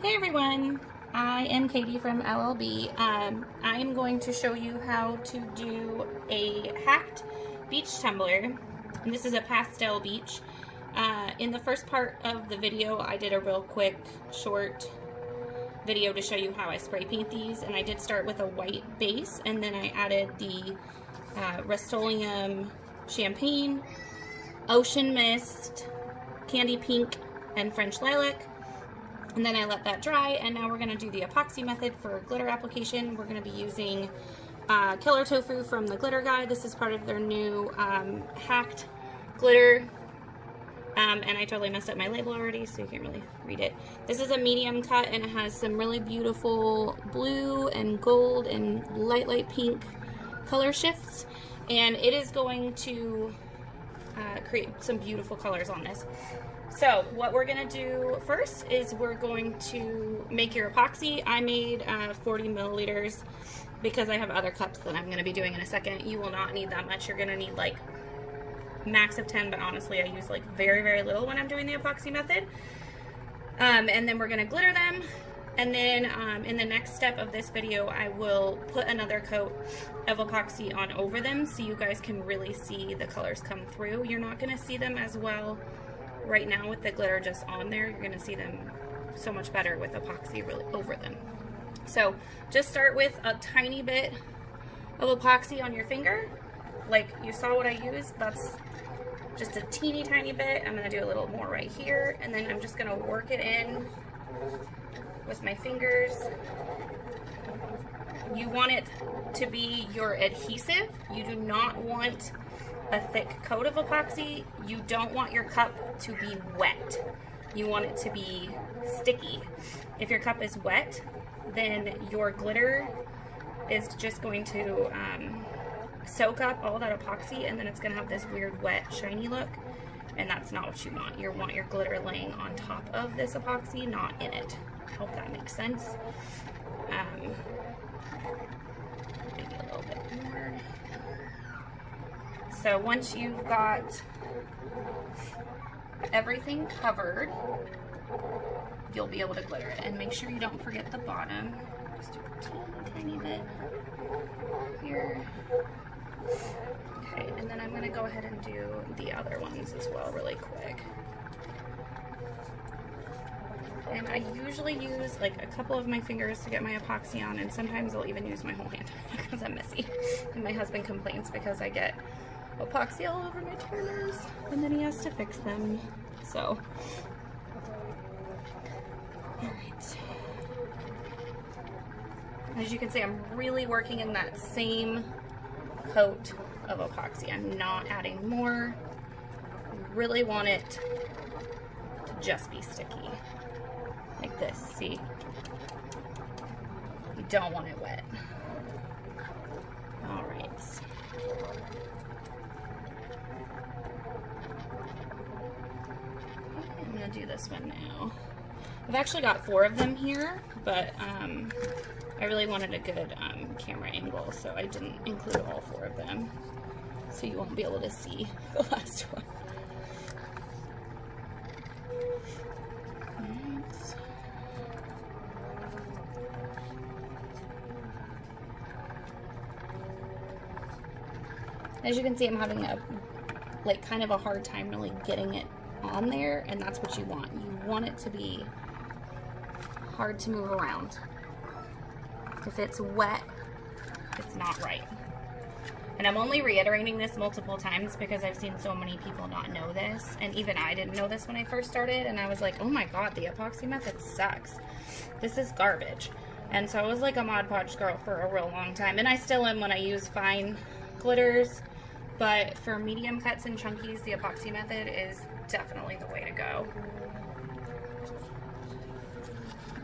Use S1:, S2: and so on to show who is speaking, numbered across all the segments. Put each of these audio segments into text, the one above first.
S1: Hey everyone, I am Katie from LLB. I am going to show you how to do a hacked beach tumbler. And this is a pastel beach. In the first part of the video, I did a real quick, short video to show you how I spray paint these. And I did start with a white base, and then I added the Rustoleum champagne, ocean mist, candy pink, and French lilac. And then I let that dry, and now we're going to do the epoxy method for glitter application. We're going to be using Killer Tofu from the Glitter Guide. This is part of their new hacked glitter. And I totally messed up my label already, so you can't really read it. This is a medium cut, and it has some really beautiful blue and gold and light pink color shifts. And it is going to create some beautiful colors on this. So what we're going to do first is we're going to make your epoxy. I made 40 milliliters because I have other cups that I'm going to be doing in a second. You will not need that much. You're going to need like max of 10, but honestly I use like very little when I'm doing the epoxy method. And then we're going to glitter them. And then in the next step of this video, I will put another coat of epoxy on over them so you guys can really see the colors come through. You're not going to see them as well right now with the glitter just on there. You're going to see them so much better with epoxy really over them. So just start with a tiny bit of epoxy on your finger. Like you saw what I used, that's just a teeny tiny bit. I'm going to do a little more right here, and then I'm just going to work it in with my fingers. You want it to be your adhesive. You do not want a thick coat of epoxy. You don't want your cup to be wet. You want it to be sticky. If your cup is wet, then your glitter is just going to soak up all that epoxy, and then it's going to have this weird wet shiny look, and that's not what you want. You want your glitter laying on top of this epoxy, not in it. I hope that makes sense. Maybe a little bit more. So once you've got everything covered, you'll be able to glitter it. And make sure you don't forget the bottom. Just do a tiny bit here. Okay, and then I'm going to go ahead and do the other ones as well really quick. And I usually use like a couple of my fingers to get my epoxy on, and sometimes I'll even use my whole hand because I'm messy. And my husband complains because I get epoxy all over my turners, and then he has to fix them. So, alright. As you can see, I'm really working in that same coat of epoxy. I'm not adding more. I really want it to just be sticky. Like this, see? You don't want it wet. Alright. I'm gonna do this one now. I've actually got 4 of them here, but I really wanted a good camera angle, so I didn't include all 4 of them. So you won't be able to see the last one. As you can see, I'm having a kind of a hard time really getting it on there, and that's what you want. You want it to be hard to move around. If it's wet, it's not right. And I'm only reiterating this multiple times because I've seen so many people not know this, and even I didn't know this when I first started, and I was like, oh my god, the epoxy method sucks. This is garbage. And so I was like a Mod Podge girl for a real long time, and I still am when I use fine glitters. But for medium cuts and chunkies, the epoxy method is definitely the way to go.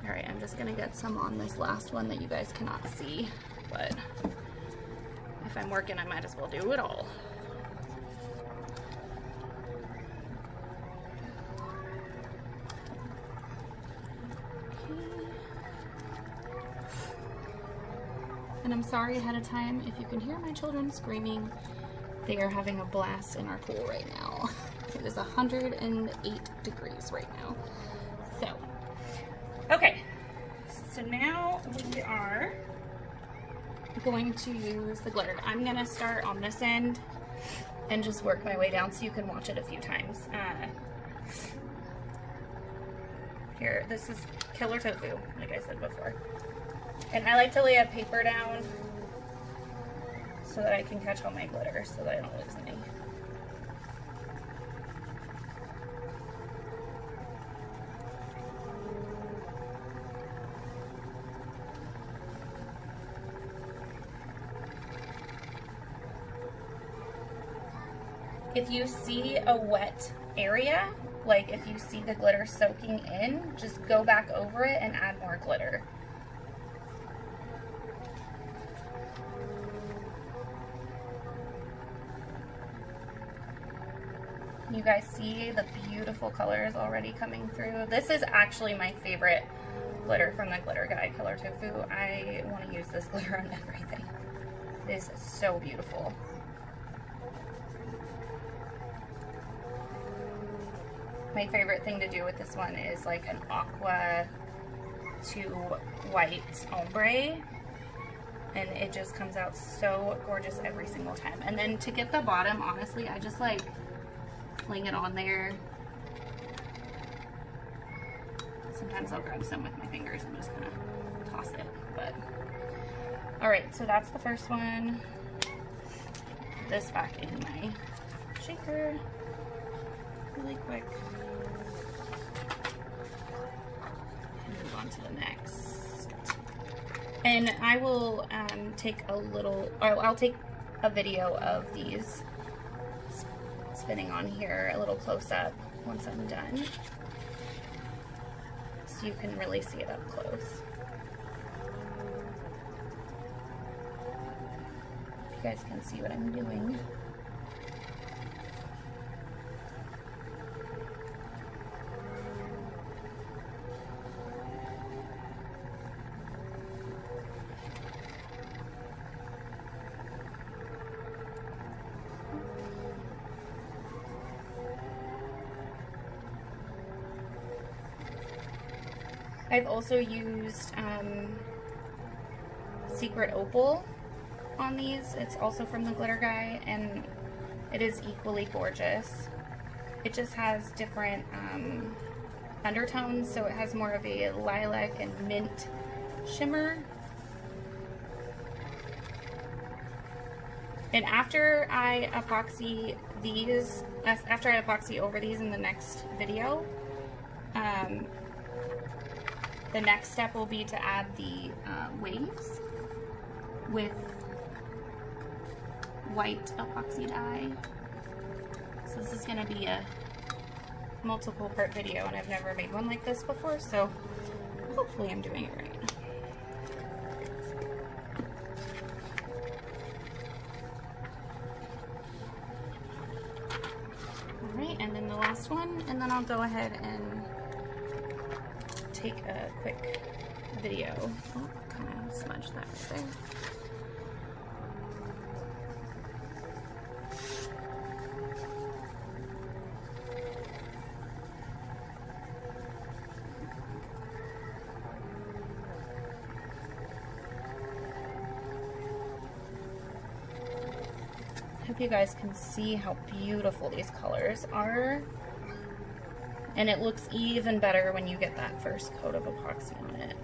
S1: Alright, I'm just going to get some on this last one that you guys cannot see. But if I'm working, I might as well do it all. Okay. And I'm sorry ahead of time if you can hear my children screaming. They are having a blast in our pool right now. It is 108 degrees right now. So, okay, going to use the glitter. I'm gonna start on this end and just work my way down so you can watch it a few times. Here, this is Killer Tofu, like I said before. And I like to lay a paper down so that I can catch all my glitter so that I don't lose any. If you see a wet area, like if you see the glitter soaking in, just go back over it and add more glitter. You guys see the beautiful colors already coming through. This is actually my favorite glitter from the glitter guy, Killer Tofu. I want to use this glitter on everything. It is so beautiful. My favorite thing to do with this one is like an aqua to white ombre, and it just comes out so gorgeous every single time. And then to get the bottom, honestly, I just like fling it on there. Sometimes I'll grab some with my fingers and just kind of toss it, but all right, so that's the first one. Put this back in my shaker really quick. Move on to the next. And I will take a little, or I'll take a video of these spinning on here a little close up once I'm done, so you can really see it up close. You guys can see what I'm doing. I've also used Secret Opal on these. It's also from the glitter guy, and it is equally gorgeous. It just has different undertones, so it has more of a lilac and mint shimmer. And after I epoxy these, after I epoxy over these in the next video, the next step will be to add the waves with white epoxy dye. So this is going to be a multiple part video, and I've never made one like this before, so hopefully I'm doing it right. Alright, and then the last one, and then I'll go ahead and take a quick video. Oh, kind of smudge that right there. I hope you guys can see how beautiful these colors are. And it looks even better when you get that first coat of epoxy on it.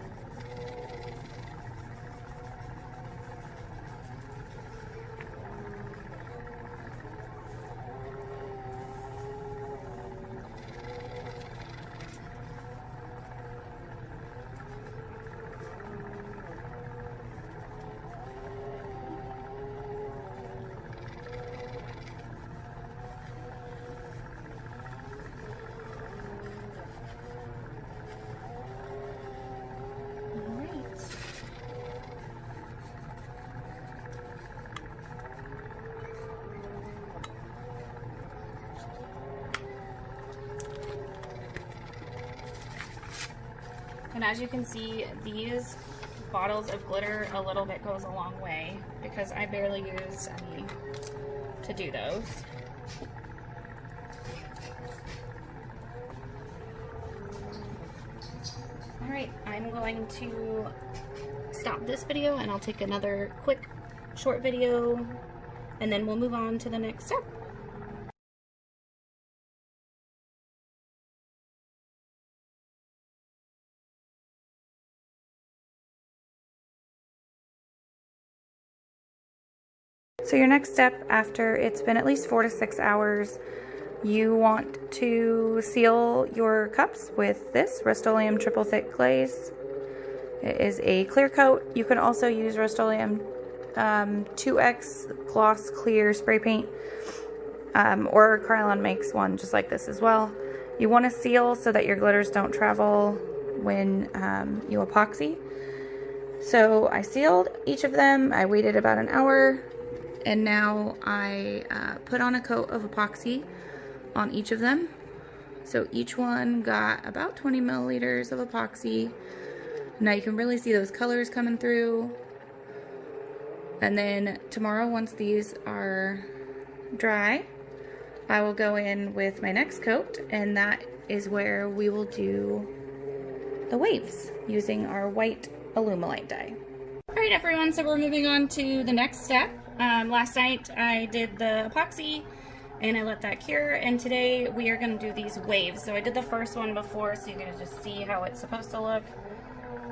S1: And as you can see, these bottles of glitter, a little bit goes a long way because I barely used any to do those. Alright, I'm going to stop this video and I'll take another quick short video, and then we'll move on to the next step. So your next step, after it's been at least 4 to 6 hours, you want to seal your cups with this Rustoleum Triple Thick glaze. It is a clear coat. You can also use Rustoleum 2X gloss clear spray paint, or Krylon makes one just like this as well. You want to seal so that your glitters don't travel when you epoxy. So I sealed each of them. I waited about an hour. And now I put on a coat of epoxy on each of them. So each one got about 20 milliliters of epoxy. Now you can really see those colors coming through. And then tomorrow, once these are dry, I will go in with my next coat, and that is where we will do the waves using our white Alumilite dye. Alright everyone, so we're moving on to the next step. Last night I did the epoxy and I let that cure, and today we are going to do these waves. So I did the first one before so you can just see how it's supposed to look.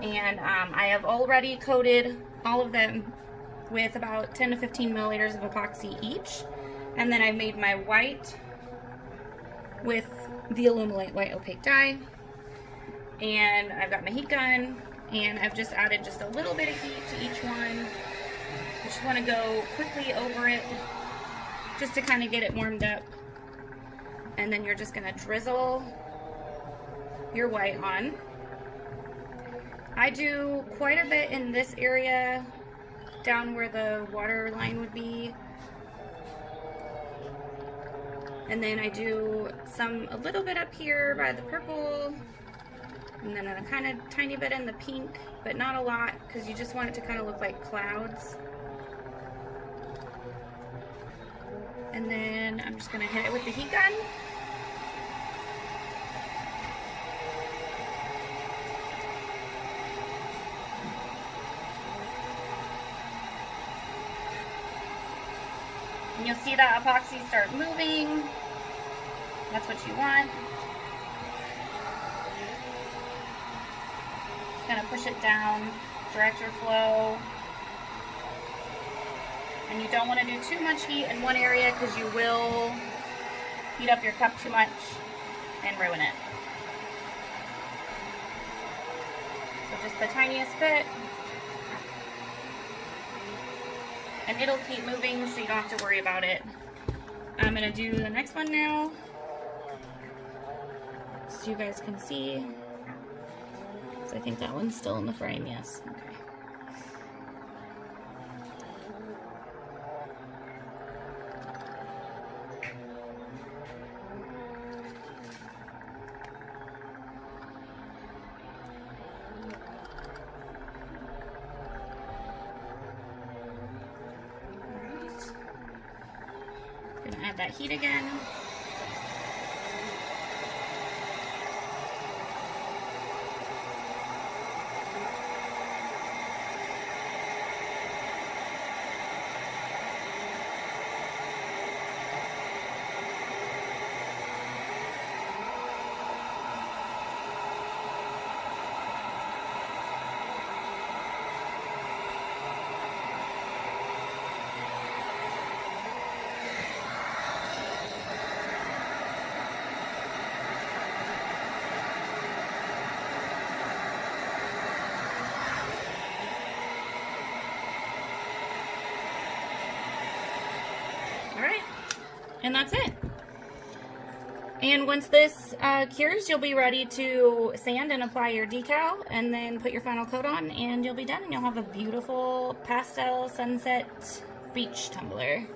S1: And I have already coated all of them with about 10 to 15 milliliters of epoxy each. And then I made my white with the Alumilite white opaque dye. And I've got my heat gun, and I've just added just a little bit of heat to each one. You just want to go quickly over it just to kind of get it warmed up. And then you're just going to drizzle your white on. I do quite a bit in this area down where the water line would be. And then I do a little bit up here by the purple. And then a kind of tiny bit in the pink, but not a lot because you just want it to kind of look like clouds. And then I'm just going to hit it with the heat gun. And you'll see that epoxy start moving. That's what you want. Kind of push it down, direct your flow. And you don't want to do too much heat in one area because you will heat up your cup too much and ruin it. So just the tiniest bit. And it'll keep moving so you don't have to worry about it. I'm going to do the next one now so you guys can see. So I think that one's still in the frame, yes. Okay. Gonna add that heat again. Alright, and that's it. And once this cures, you'll be ready to sand and apply your decal, and then put your final coat on, and you'll be done, and you'll have a beautiful pastel sunset beach tumbler.